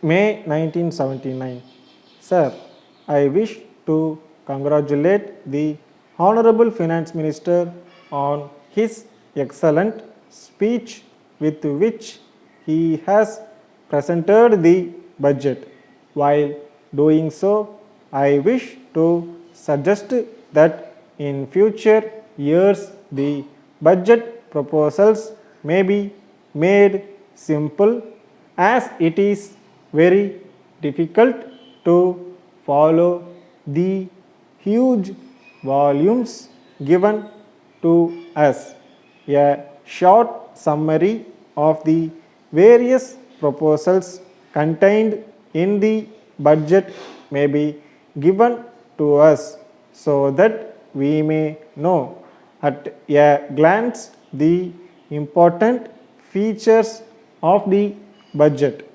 May 1979. Sir, I wish to congratulate the Honorable Finance Minister on his excellent speech with which he has presented the budget. While doing so, I wish to suggest that in future years the budget proposals may be made simple as it is very difficult to follow the huge volumes given to us. A short summary of the various proposals contained in the budget may be given to us so that we may know at a glance the important features of the budget.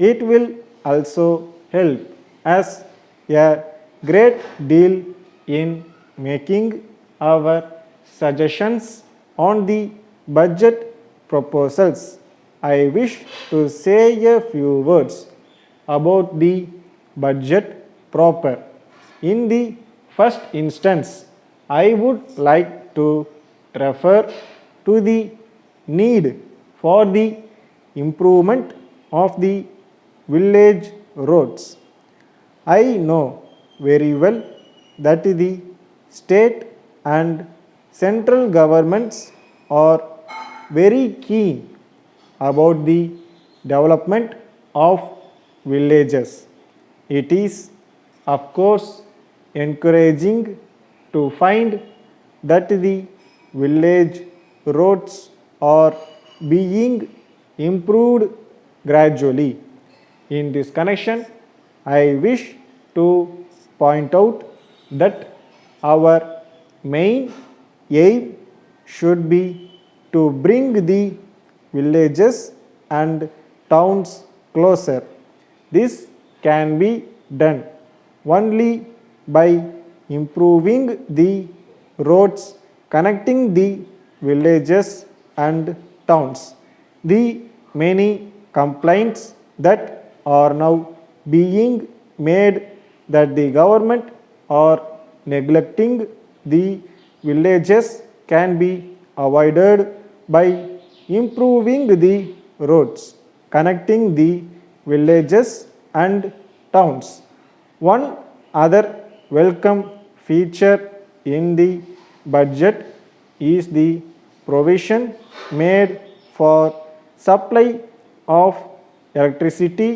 It will also help us a great deal in making our suggestions on the budget proposals. I wish to say a few words about the budget proper. In the first instance, I would like to refer to the need for the improvement of the village roads. I know very well that the state and central governments are very keen about the development of villages. It is, of course, encouraging to find that the village roads are being improved gradually. In this connection, I wish to point out that our main aim should be to bring the villages and towns closer. This can be done only by improving the roads connecting the villages and towns. The many complaints that are now being made that the government are neglecting the villages can be avoided by improving the roads connecting the villages and towns. One other welcome feature in the budget is the provision made for supply of electricity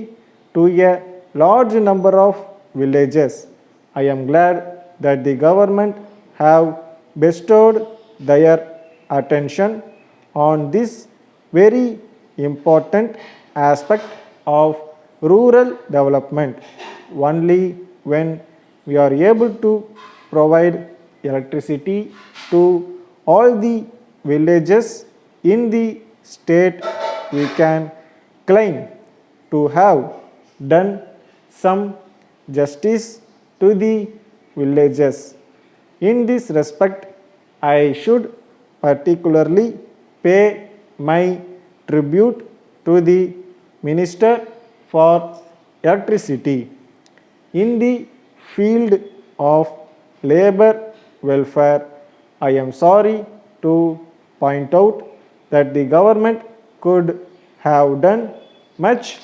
to a large number of villages. I am glad that the government have bestowed their attention on this very important aspect of rural development. Only when we are able to provide electricity to all the villages in the state, we can claim to have done some justice to the villages. In this respect, I should particularly pay my tribute to the Minister for Electricity. In the field of labor welfare, I am sorry to point out that the government could have done much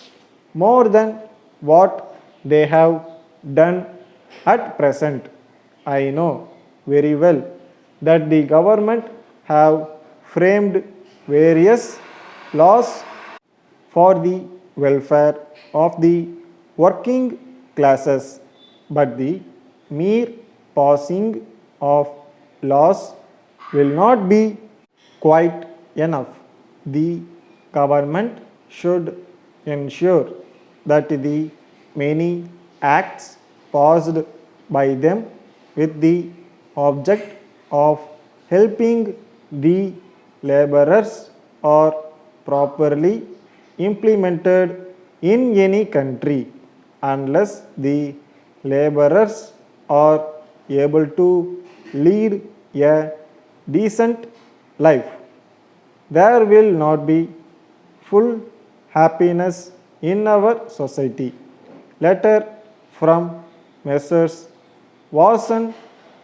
more than what they have done at present. I know very well that the government have framed various laws for the welfare of the working classes, but the mere passing of laws will not be quite enough. The government should ensure that the many acts passed by them with the object of helping the laborers are properly implemented in any country. Unless the laborers are able to lead a decent life, there will not be full happiness in our society. Letter from Messrs. Watson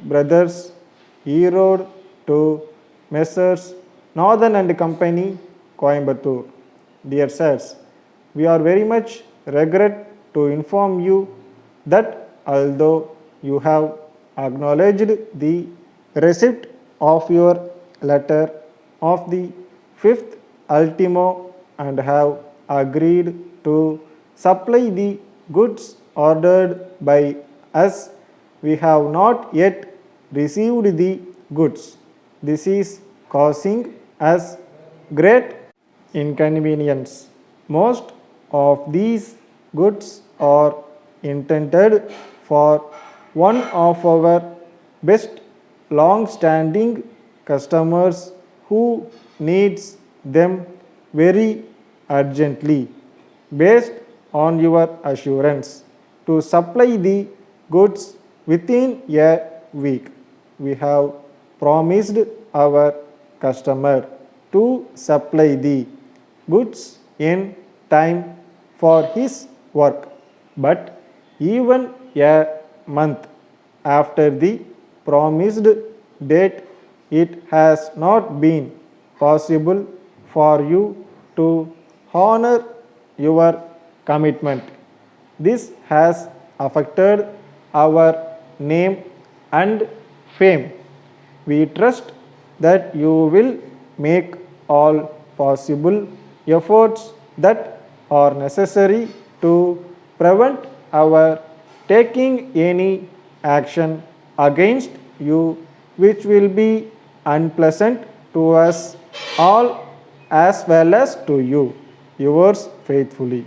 Brothers, Erode to Messrs. Northern and Company, Coimbatore. Dear sirs, we are very much regret to inform you that although you have acknowledged the receipt of your letter of the 5th ultimo and have agreed to supply the goods ordered by us, we have not yet received the goods. This is causing us great inconvenience. Most of these goods are intended for one of our best long-standing customers who needs them very urgently. Based on your assurance to supply the goods within a week, we have promised our customer to supply the goods in time for his work. But even a month after the promised date, it has not been possible for you to honor your commitment. This has affected our name and fame. We trust that you will make all possible efforts that are necessary to prevent our taking any action against you which will be unpleasant to us all as well as to you. Yours faithfully.